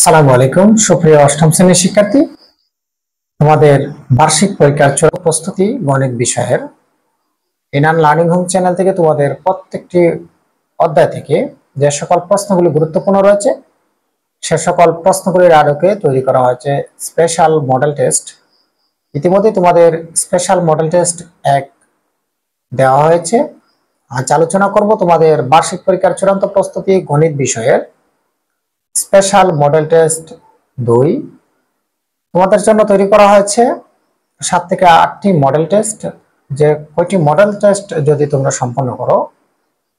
আসসালামু আলাইকুম সুপ্রিয় অষ্টম শ্রেণীর শিক্ষার্থী, তোমাদের বার্ষিক পরীক্ষার চূড়ান্ত প্রস্তুতি গণিত বিষয়ের ইনান লার্নিং হোম চ্যানেল থেকে তোমাদের প্রত্যেকটি অধ্যায় থেকে যে সকল প্রশ্নগুলি গুরুত্বপূর্ণ রয়েছে সে সকল প্রশ্নগুলির আলোকে তৈরি করা হয়েছে স্পেশাল মডেল টেস্ট। ইতিমধ্যে তোমাদের স্পেশাল মডেল টেস্ট 1 দেওয়া হয়েছে। আজ আলোচনা করব তোমাদের বার্ষিক পরীক্ষার চূড়ান্ত প্রস্তুতি গণিত বিষয়ের স্পেশাল মডেল টেস্ট 2। তোমাদের জন্য তৈরি করা হয়েছে 7 থেকে 8টি মডেল টেস্ট। যে কয়টি মডেল টেস্ট যদি তোমরা সম্পন্ন করো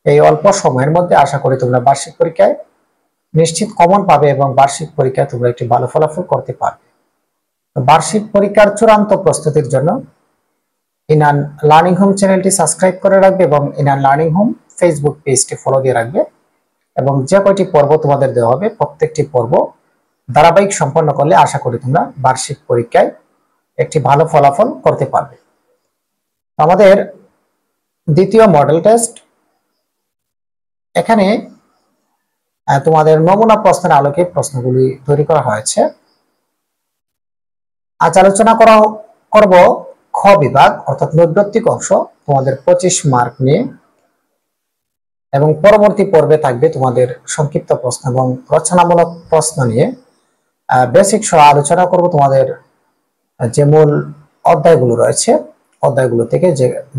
এই অল্প সময়ের মধ্যে আশা করি তোমরা বার্ষিক পরীক্ষায় নিশ্চিত কমন পাবে এবং বার্ষিক পরীক্ষায় তোমরা একটি ভালো ফলাফল করতে পারবে। বার্ষিক পরীক্ষার চূড়ান্ত প্রস্তুতির জন্য ইনান লার্নিং হোম চ্যানেলটি সাবস্ক্রাইব করে রাখবে এবং ইনান লার্নিং হোম ফেসবুক পেজটি ফলো দিয়ে রাখবে এবং যে কয়টি পর্ব তোমাদের দেওয়া হবে প্রত্যেকটি পর্ব ধারাবাহিক সম্পন্ন করলে আশা করি তোমরা বার্ষিক পরীক্ষায় একটি ভালো ফলাফল করতে পারবে। আমাদের দ্বিতীয় মডেল টেস্ট, এখানে তোমাদের নমুনা প্রশ্নের আলোকে প্রশ্নগুলি তৈরি করা হয়েছে। আজ আলোচনা করব খ বিভাগ অর্থাৎ নৈর্ব্যক্তিক অংশ তোমাদের 25 মার্ক নিয়ে এবং পরবর্তী পর্বে থাকবে তোমাদের সংক্ষিপ্ত প্রশ্ন এবং রচনামূলক প্রশ্ন নিয়ে বেসিক সহ আলোচনা করব। তোমাদের যে মূল অধ্যায়গুলো রয়েছে অধ্যায়গুলো থেকে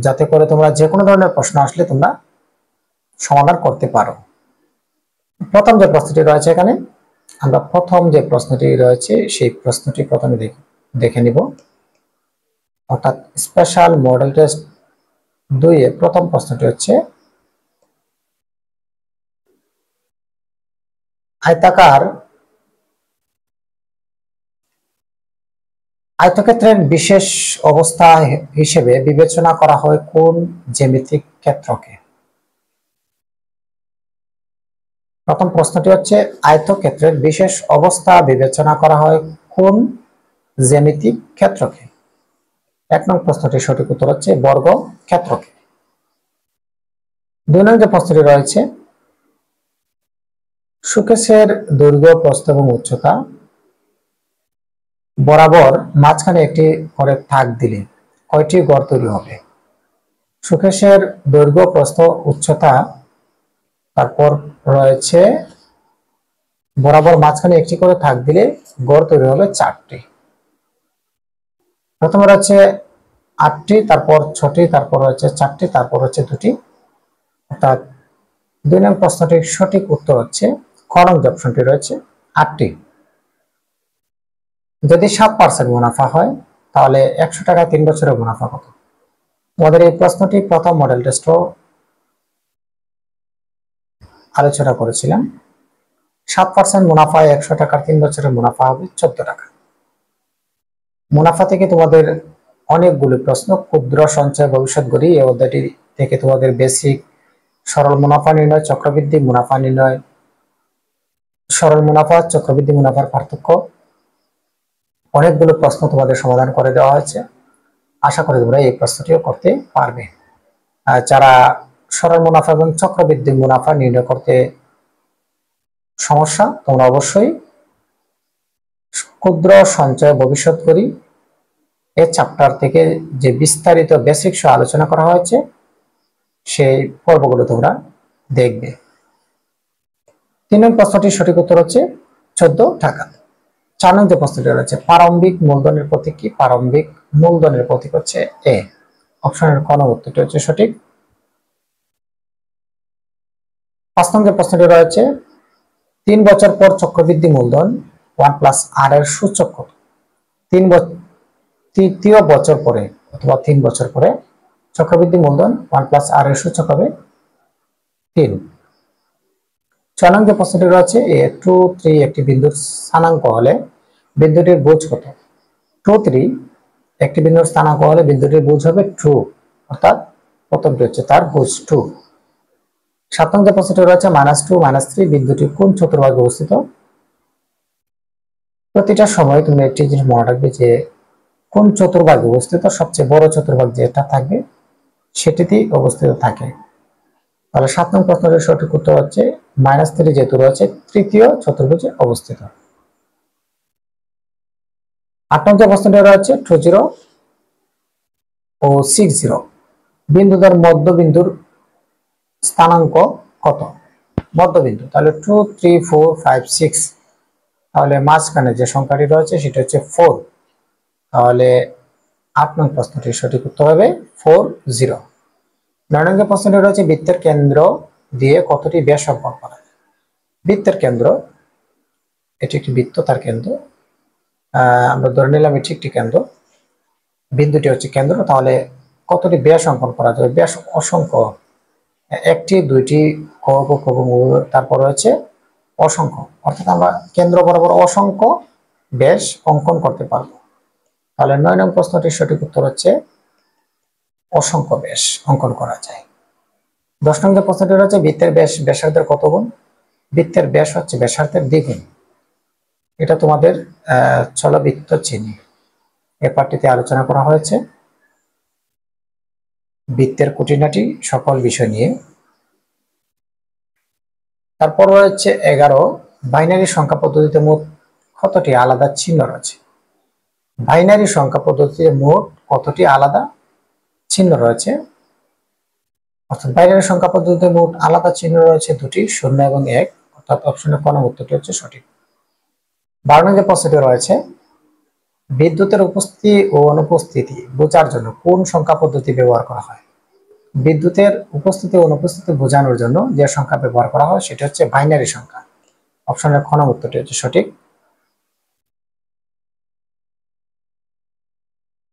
যাতে করে তোমরা যে কোনো ধরনের প্রশ্ন আসলে তোমরা সমাধান করতে পারো। প্রথম যে প্রশ্নটি রয়েছে এখানে আমরা প্রথম যে প্রশ্নটি রয়েছে সেই প্রশ্নটি প্রথমে দেখে নিব, অর্থাৎ স্পেশাল মডেল টেস্ট 2 এর প্রথম প্রশ্নটি হচ্ছে আয়তক্ষেত্রের বিশেষ অবস্থা হিসেবে বিবেচনা করা হয় কোন জ্যামিতিক ক্ষেত্রকে? প্রথম প্রশ্নটি হচ্ছে আয়তক্ষেত্রের বিশেষ অবস্থা বিবেচনা করা হয় কোন জ্যামিতিক ক্ষেত্রকে? 1 নং প্রশ্নটির সঠিক উত্তর হচ্ছে বর্গ ক্ষেত্রকে। 2 নং যে প্রশ্নটি রয়েছে সুকেশের দৈর্ঘ্য প্রস্থ এবং উচ্চতা বরাবর মাঝখানে একটি করে থাক দিলে কয়টি গড় তৈরি হবে? সুকেশের দৈর্ঘ্য প্রস্থ উচ্চতা, তারপর রয়েছে বরাবর মাঝখানে একটি করে থাক দিলে গড় তৈরি হবে 4টি। প্রথমে রয়েছে 8টি, তারপর 6টি, তারপর রয়েছে 4টি, তারপর হচ্ছে 2টি। অর্থাৎ 2 নং প্রশ্নটির সঠিক উত্তর হচ্ছে খ নং যে অপশনটি রয়েছে 8টি। যদি 7% মুনাফা হয় তাহলে 100 টাকা 3 বছরের মুনাফা কত? আমাদের এই প্রশ্নটি প্রথম মডেল টেস্টও আলোচনা করেছিলাম। 7% মুনাফায় 100 টাকার 3 বছরের মুনাফা হবে 14 টাকা। মুনাফা থেকে তোমাদের অনেকগুলো প্রশ্ন, ক্ষুদ্র সঞ্চয় ভবিষ্যৎ গড়ি এই অধ্যায়টি থেকে তোমাদের বেসিক সরল মুনাফা নির্ণয়, চক্রবৃদ্ধি মুনাফা নির্ণয়, সরল মুনাফা চক্রবৃদ্ধি মুনাফার পার্থক্য, অনেকগুলো প্রশ্ন তোমাদের সমাধান করে দেওয়া হয়েছে। আশা করি তোমরা এই প্রশ্নটিও করতে পারবে। যারা সরল মুনাফা এবং চক্রবৃদ্ধি মুনাফা নির্ণয় করতে সমস্যা, তোমরা অবশ্যই ক্ষুদ্র সঞ্চয় ভবিষ্যৎ করি এই চ্যাপ্টার থেকে যে বিস্তারিত বেসিক সহ আলোচনা করা হয়েছে সেই পর্বগুলো তোমরা দেখবে। 3 নং প্রশ্নটির সঠিক উত্তর হচ্ছে 14 টাকা। 4 নং যে প্রশ্নটি রয়েছে প্রারম্ভিক মূলধনের প্রতীক কি? প্রারম্ভিক মূলধনের প্রতীক হচ্ছে এ। অপশনের ক নং উত্তরটি হচ্ছে সঠিক। 5 নং যে প্রশ্নটি রয়েছে 3 বছর পর চক্রবৃদ্ধি মূলধন 1+r এর সূচক কত? তৃতীয় বছর পরে অথবা 3 বছর পরে চক্রবৃদ্ধি মূলধন 1+r এর সূচক হবে 3। 6 নং যে প্রশ্নটি রয়েছে a2 3 একটি বিন্দুর স্থানাঙ্ক হলে বিন্দুটির ভুজ কত? 2 3 একটি বিন্দুর স্থানাঙ্ক হলে বিন্দুটির ভুজ হবে 2, অর্থাৎ প্রথমটি হচ্ছে তার ভুজ 2। 7 নং যে প্রশ্নটি রয়েছে -2 -3 বিন্দুটি কোন চতুর্ভাগে অবস্থিত? প্রতিটা সময় তুমি একটি জিনিস মনে রাখবে যে কোন চতুর্ভাগে অবস্থিত, সবচেয়ে বড় চতুর্ভাগ যেটা থাকবে সেটিতেই অবস্থিত থাকে। তাহলে 7 নং প্রশ্নের সঠিক উত্তর হচ্ছে -3 যেহেতু রয়েছে তৃতীয় চতুর্ভুজে অবস্থিত। 8 নম্বর যে প্রশ্নটি রয়েছে 20 ও 60 বিন্দুদের মধ্যবিন্দুর স্থানাঙ্ক কত? মধ্যবিন্দু তাহলে 2 3 4 5 6, তাহলে মাঝখানে যে সংখ্যাটি রয়েছে সেটা হচ্ছে 4, তাহলে 8 নং প্রশ্নটির সঠিক উত্তর হবে 40। 9 নম্বর প্রশ্নটি রয়েছে বৃত্তের কেন্দ্র দিয়ে কতটি ব্যাস অঙ্কন করা যায়? বৃত্তের কেন্দ্র, এটি একটি বৃত্ত, তার কেন্দ্র আমরা ধরে নিলাম এটি একটি কেন্দ্র, বিন্দুটি হচ্ছে কেন্দ্র, তাহলে কতটি ব্যাস অঙ্কন করা যাবে? ব্যাস অসংখ্য, একটি দুইটি তারপর রয়েছে অসংখ্য, অর্থাৎ আমরা কেন্দ্র বরাবর অসংখ্য ব্যাস অঙ্কন করতে পারবো। তাহলে 9 নং প্রশ্নটির সঠিক উত্তর হচ্ছে অসংখ্য ব্যাস অঙ্কন করা যায়। 10 নং যে প্রশ্নটি রয়েছে বৃত্তের ব্যাস ব্যাসার্ধের কত গুণ? বৃত্তের ব্যাস হচ্ছে ব্যাসার্ধের দ্বিগুণ। এটা তোমাদের চলবৃত্ত চিহ্ন এ পাঠটিতে আলোচনা করা হয়েছে বৃত্তের খুঁটিনাটি সকল বিষয় নিয়ে। তারপর রয়েছে 11 বাইনারি সংখ্যা পদ্ধতিতে মোট কতটি আলাদা চিহ্ন রয়েছে? বাইনারি সংখ্যা পদ্ধতিতে মোট কতটি আলাদা চিহ্ন রয়েছে? অর্থাৎ বাইনারি সংখ্যা পদ্ধতিতে মোট আলাদা চিহ্ন রয়েছে দুটি, 0 এবং 1, অর্থাৎ অপশনের কোন উত্তরটি হচ্ছে সঠিক। 12 নম্বর প্রশ্নটি রয়েছে বিদ্যুতের উপস্থিতি ও অনুপস্থিতি বোঝার জন্য কোন সংখ্যা পদ্ধতি ব্যবহার করা হয়? বিদ্যুতের উপস্থিতি ও অনুপস্থিতি বোঝানোর জন্য যে সংখ্যা ব্যবহার করা হয় সেটা হচ্ছে বাইনারি সংখ্যা। অপশনের খ নং উত্তরটি হচ্ছে সঠিক।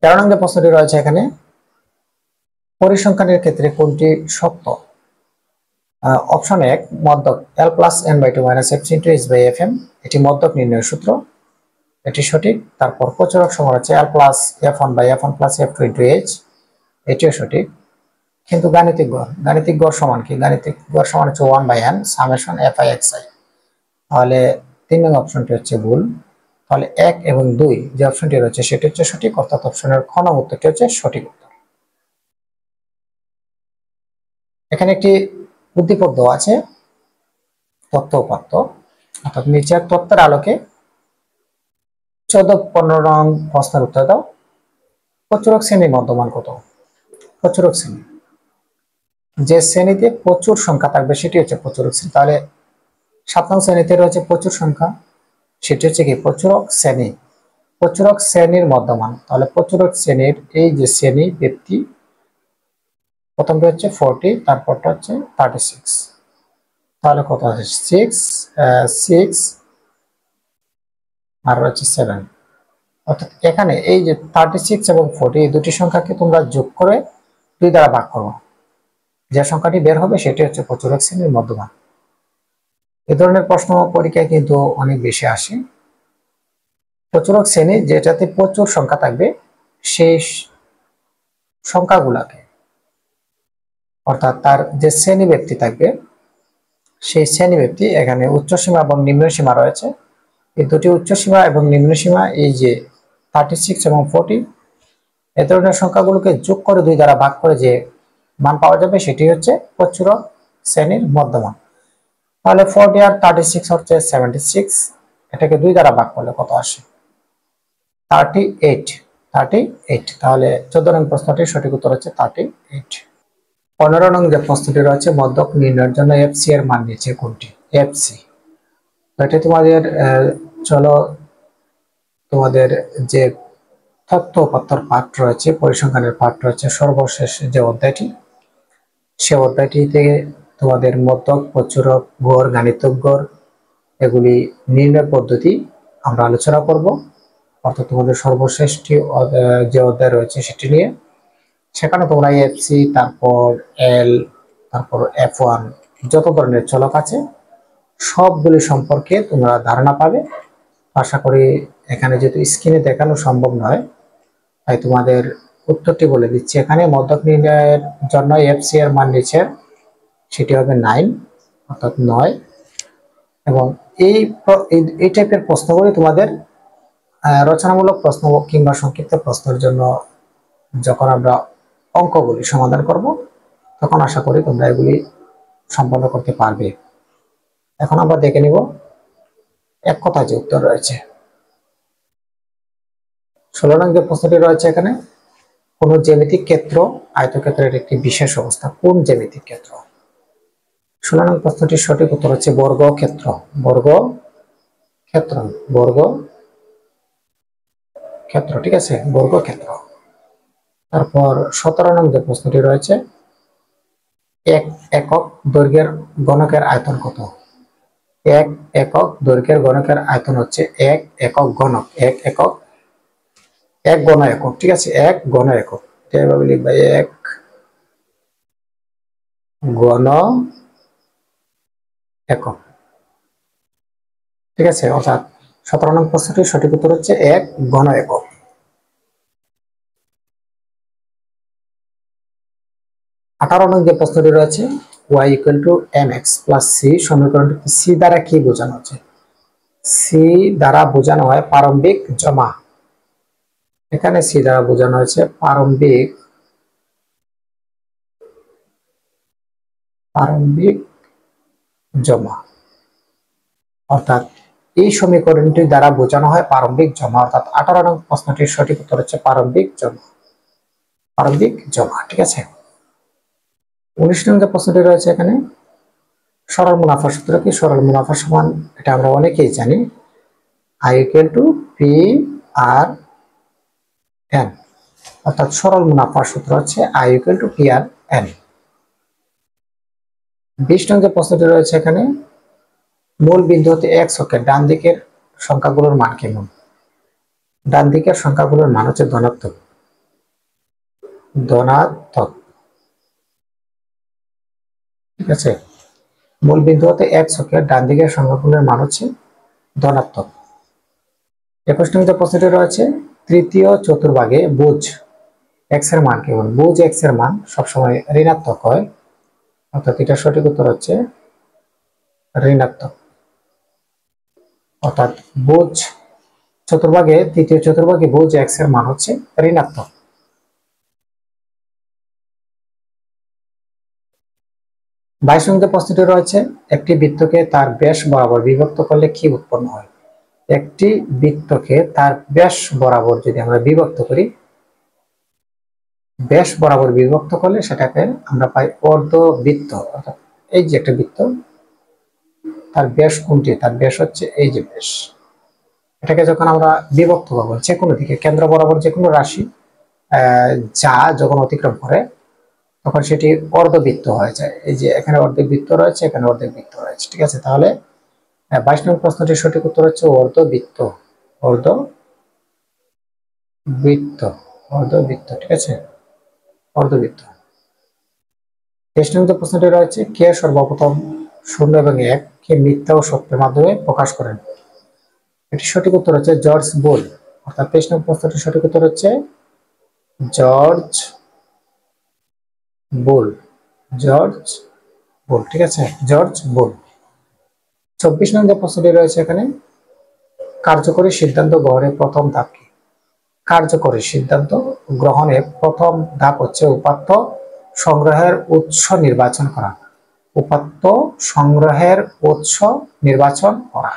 13 নম্বর প্রশ্নটি রয়েছে এখানে পরিসংখ্যানের ক্ষেত্রে কোনটি সত্য? অপশন 1 মধ্যক l+n/2 - f(h/fm), এটি মধ্যক নির্ণয়ের সূত্র, এটি সঠিক। তারপর প্রচুরক সমান হচ্ছে l+f1/f1+f2 * h, এটিও সঠিক। কিন্তু গাণিতিক গড় সমান কি? গাণিতিক গড় সমান হচ্ছে 1/n ∑f(i)(xi), তাহলে 3 নং অপশনটি হচ্ছে ভুল। তাহলে 1 এবং 2 যে অপশনটি রয়েছে সেটি হচ্ছে সঠিক, অর্থাৎ অপশনের খ নং উত্তরটি হচ্ছে সঠিক উত্তর। এখানে একটি উদ্দীপক দেওয়া আছে তথ্য উপাত্ত, অর্থাৎ নিচের তথ্যের আলোকে 14-15 নং প্রশ্নের উত্তর দাও। প্রচুরক শ্রেণীর মধ্যমান কত? প্রচুরক শ্রেণী, যে শ্রেণীতে প্রচুর সংখ্যা থাকবে সেটি হচ্ছে প্রচুরক শ্রেণী। তাহলে 7 নং শ্রেণীতে রয়েছে প্রচুর সংখ্যা, সেটি হচ্ছে কি? প্রচুরক শ্রেণী। প্রচুরক শ্রেণীর মধ্যমান, তাহলে প্রচুরক শ্রেণীর এই যে শ্রেণী ব্যক্তি, প্রথমটা হচ্ছে 40, তারপরটা হচ্ছে 36, তাহলে কত আছে? 6 আর হচ্ছে 7, অর্থাৎ এখানে এই যে 36 এবং 40 এই দুটি সংখ্যাকে তোমরা যোগ করে 2 দ্বারা ভাগ করো, যে সংখ্যাটি বের হবে সেটি হচ্ছে প্রচুরক শ্রেণীর মধ্যমান। এই ধরনের প্রশ্ন পরীক্ষায় কিন্তু অনেক বেশি আসে। প্রচুরক শ্রেণী যেটাতে প্রচুর সংখ্যা থাকবে সেই সংখ্যাগুলাকে, অর্থাৎ তার যে শ্রেণী ব্যক্তি থাকবে সেই শ্রেণী ব্যক্তি, এখানে উচ্চসীমা এবং নিম্নসীমা রয়েছে, এই দুটি উচ্চসীমা এবং নিম্নসীমা এই যে 36 এবং 40, এ ধরনের সংখ্যাগুলোকে যোগ করে 2 দ্বারা ভাগ করে যে মান পাওয়া যাবে সেটি হচ্ছে প্রচুরক শ্রেণীর মধ্যমান। তাহলে 40 আর 36 হচ্ছে 76, এটাকে 2 দ্বারা ভাগ করলে কত আসে? 38। তাহলে 14 নং প্রশ্নটির সঠিক উত্তর হচ্ছে 38। 15 নং যে প্রশ্নটি রয়েছে মধ্যক নির্ণয়ের জন্য এফসি এর মান নিচে কোনটি? এফসি, এটা তোমাদের চলো তোমাদের যে তথ্য উপাত্তর পাঠ রয়েছে, পরিসংখ্যানের পাঠ রয়েছে, সর্বশেষ যে অধ্যায়টি, সে অধ্যায়টিতে তোমাদের মধ্যক, প্রচুরক, গড়, গাণিতিক গড় এগুলি নির্ণয় পদ্ধতি আমরা আলোচনা করব, অর্থাৎ তোমাদের সর্বশেষটি যে অধ্যায় রয়েছে সেটি নিয়ে। সেখানে তোমরা এফসি, তারপর এল, তারপর F1 যত ধরনের চলক আছে সবগুলি সম্পর্কে তোমরা ধারণা পাবে। আশা করি এখানে যেহেতু স্ক্রিনে দেখানো সম্ভব নয় তাই তোমাদের উত্তরটি বলে দিচ্ছি। এখানে মধ্যক নির্ণয়ের জন্য এফসি এর মান নিচের, সেটি হবে 9, অর্থাৎ 9। এবং এই টাইপের প্রশ্নগুলি তোমাদের রচনামূলক প্রশ্ন কিংবা সংক্ষিপ্ত প্রশ্নের জন্য যখন আমরা অঙ্কগুলি সমাধান করব তখন আশা করি তোমরা এগুলি সম্পন্ন করতে পারবে। এখন আমরা দেখে নিব এক কথায় যে উত্তর রয়েছে। 16 নং যে প্রশ্নটি রয়েছে এখানে, কোন জ্যামিতিক ক্ষেত্র আয়তক্ষেত্রের একটি বিশেষ অবস্থা। কোন জ্যামিতিক ক্ষেত্র? 16 নং প্রশ্নটির সঠিক উত্তর হচ্ছে বর্গক্ষেত্র। বর্গক্ষেত্র, বর্গক্ষেত্র, ঠিক আছে, বর্গক্ষেত্র। তারপর 17 নং যে প্রশ্নটি রয়েছে, এক একক দৈর্ঘ্যের গণকের আয়তন কত? এক একক দৈর্ঘ্যের গণকের আয়তন হচ্ছে এক একক গণক, এক ঘন একক, ঠিক আছে, এক ঘন একক। এভাবে লিখবা, এক ঘন একক, ঠিক আছে। অর্থাৎ 17 নং প্রশ্নটির সঠিক উত্তর হচ্ছে এক ঘন একক। 18 নং যে প্রশ্নটি রয়েছে, y = mx + c সমীকরণটি c দ্বারা কি বোঝানো হচ্ছে? c দ্বারা বোঝানো হয় প্রারম্ভিক জমা। এখানে c দ্বারা বোঝানো হয়েছে প্রারম্ভিক জমা। অর্থাৎ এই সমীকরণটি দ্বারা বোঝানো হয় প্রারম্ভিক জমা। অর্থাৎ 18 নং প্রশ্নটির সঠিক উত্তর হচ্ছে প্রারম্ভিক জমা, ঠিক আছে। 19 নং যে প্রশ্নটি রয়েছে এখানে, সরল মুনাফার সূত্র কি? সরল মুনাফা সমান, এটা আমরা অনেকেই জানি, I = PR/N। অর্থাৎ সরল মুনাফার সূত্র হচ্ছে I = PR/N। 20 নং যে প্রশ্নটি রয়েছে এখানে, মূল বিন্দু হতে x অক্ষের ডান দিকের সংখ্যাগুলোর মান কেমন? ডান দিকের সংখ্যাগুলোর মান হচ্ছে ধনাত্মক, ঠিক আছে। মূল বিন্দু হতে x অক্ষের ডান দিকের সংখ্যাগুলোর মান হচ্ছে ধনাত্মক। 21 নং যে প্রশ্নটি রয়েছে, তৃতীয় চতুর্ভাগে বুঝ x এর মান কেমন? বুঝ x এর মান সবসময় ঋণাত্মক হয়, অর্থাৎ এটা সঠিক উত্তর হচ্ছে ঋণাত্মক। অর্থাৎ বুঝ চতুর্ভাগে, তৃতীয় চতুর্ভাগে বুঝ x এর মান হচ্ছে ঋণাত্মক। 22 নং যে প্রশ্নটি রয়েছে, একটি বৃত্তকে তার ব্যাস বরাবর বিভক্ত করলে কি উৎপন্ন হয়? একটি বৃত্তকে তার ব্যাস বরাবর যদি আমরা বিভক্ত করি, ব্যাস বরাবর বিভক্ত করলে সেটাকে আমরা পাই অর্ধবৃত্ত। অর্থাৎ এই যে একটা বৃত্ত, তার ব্যাস কোনটি? তার ব্যাস হচ্ছে এই যে ব্যাস। এটাকে যখন আমরা বিভক্ত করবো যে কোনো দিকে, কেন্দ্র বরাবর যে কোনো রাশি যা যখন অতিক্রম করে, তখন সেটি অর্ধবৃত্ত হয়ে যায়। এই যে এখানে অর্ধেক বৃত্ত রয়েছে, এখানে অর্ধেক বৃত্ত রয়েছে, ঠিক আছে। তাহলে 22 নং প্রশ্নটির সঠিক উত্তর হচ্ছে অর্ধবৃত্ত, অর্ধবৃত্ত, ঠিক আছে, অর্ধবৃত্ত। 23 নং যে প্রশ্নটি রয়েছে, কে সর্বপ্রথম 0 এবং 1 কে মিথ্যা ও সত্যের মাধ্যমে প্রকাশ করেন? এটি সঠিক উত্তর হচ্ছে জর্জ বুল। অর্থাৎ 23 নং প্রশ্নটির সঠিক উত্তর হচ্ছে জর্জ বুল, ঠিক আছে, জর্জ বুল। 24 নং যে প্রশ্নটি রয়েছে এখানে, কার্যকরী সিদ্ধান্ত গ্রহণের প্রথম ধাপ কি? কার্যকরী সিদ্ধান্ত গ্রহণের প্রথম ধাপ হচ্ছে উপাত্ত সংগ্রহের উৎস নির্বাচন করা। উপাত্ত সংগ্রহের উৎস নির্বাচন করা।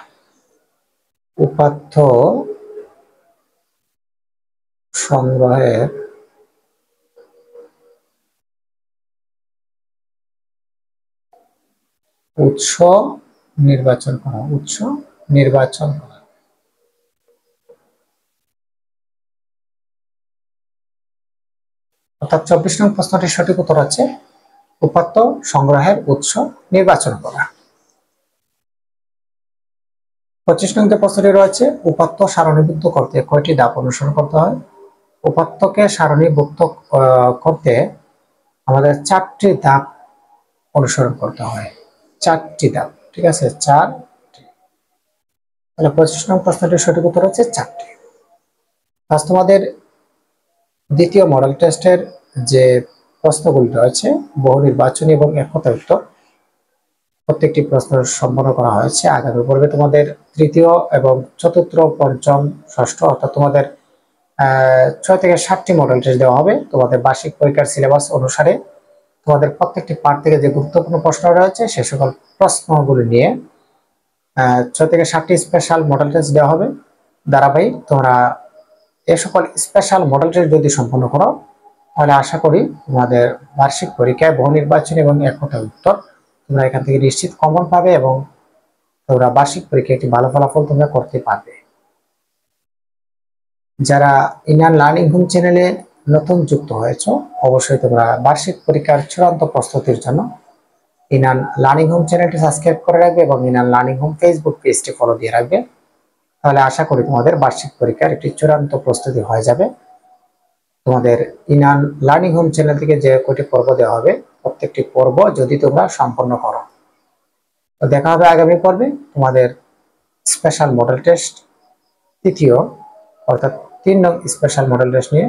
উপাত্ত সংগ্রহের উৎস নির্বাচন করা, অর্থাৎ 24 নং প্রশ্নটির সঠিক উত্তর হচ্ছে উপাত্ত সংগ্রহের উৎস নির্বাচন করা। 25 নং যে প্রশ্নটি রয়েছে, উপাত্ত সারণীভুক্ত করতে কয়টি ধাপ অনুসরণ করতে হয়? উপাত্তকে সারণীভুক্ত করতে আমাদের 4টি ধাপ অনুসরণ করতে হয়, 4টি ধাপ, ঠিক আছে, 4টি। তাহলে 25 নং প্রশ্নটির সঠিক উত্তর হচ্ছে 4টি। আজ তোমাদের দ্বিতীয় মডেল টেস্টের যে প্রশ্নগুলি রয়েছে, বহু নির্বাচনী এবং একতা উত্তর, প্রত্যেকটি প্রশ্ন সম্পন্ন করা হয়েছে। আগামী পর্বে তোমাদের তৃতীয় এবং চতুর্থ, পঞ্চম, ষষ্ঠ, অর্থাৎ তোমাদের 6 থেকে 7টি মডেল টেস্ট দেওয়া হবে তোমাদের বার্ষিক পরীক্ষার সিলেবাস অনুসারে। তোমাদের প্রত্যেকটি পার্ট থেকে যে গুরুত্বপূর্ণ প্রশ্ন রয়েছে সে সকল প্রশ্নগুলি নিয়ে 6 থেকে 7টি স্পেশাল মডেল টেস্ট দেওয়া হবে ধারাবাহিক। তোমরা এই সকল স্পেশাল মডেল টেস্ট যদি সম্পন্ন করো তাহলে আশা করি তোমাদের বার্ষিক পরীক্ষায় বহু নির্বাচনী এবং এককটা উত্তর তোমরা এখান থেকে নিশ্চিত কমন পাবে এবং তোমরা বার্ষিক পরীক্ষায় একটি ভালো ফলাফল তোমরা করতে পারবে। যারা ইনান লার্নিং হোম চ্যানেলে নতুন যুক্ত হয়েছো অবশ্যই তোমরা বার্ষিক পরীক্ষার চূড়ান্ত প্রস্তুতির জন্য ইনান লার্নিং হোম চ্যানেলটি সাবস্ক্রাইব করে রাখবে এবং ইনান লার্নিং হোম ফেসবুক পেজটি ফলো দিয়ে রাখবে। তাহলে আশা করি তোমাদের বার্ষিক পরীক্ষার একটি চূড়ান্ত প্রস্তুতি হয়ে যাবে। তোমাদের ইনান লার্নিং হোম চ্যানেল থেকে যে কয়টি পর্ব দেওয়া হবে প্রত্যেকটি পর্ব যদি তোমরা সম্পন্ন করো। তো দেখা হবে আগামী পর্বে তোমাদের স্পেশাল মডেল টেস্ট তৃতীয় অর্থাৎ 3 নং স্পেশাল মডেল টেস্ট নিয়ে।